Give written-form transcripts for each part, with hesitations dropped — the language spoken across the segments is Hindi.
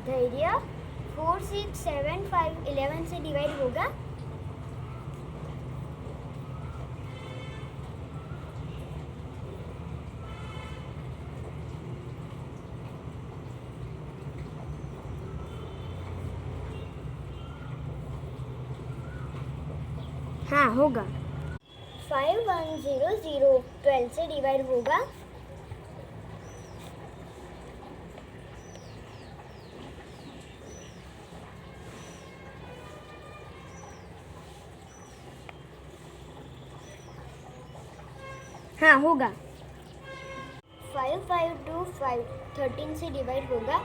धैर्य 4, 6, 7, 5, 11 से डिवाइड होगा? हाँ होगा। 5100 12 से डिवाइड होगा? हाँ होगा। 5525 13 से डिवाइड होगा?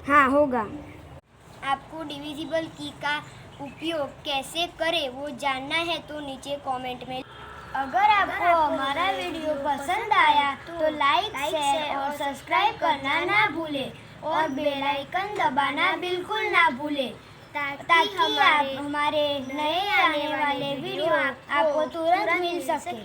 हाँ होगा। आपको डिविजिबल की का उपयोग कैसे करें वो जानना है तो नीचे कमेंट में। अगर आपको हमारा वीडियो पसंद आया तो लाइक, शेयर और सब्सक्राइब करना ना भूलें और बेल आइकन दबाना बिल्कुल ना भूलें ताकि हमारे नए आने वाले वीडियो आपको तुरंत मिल सके।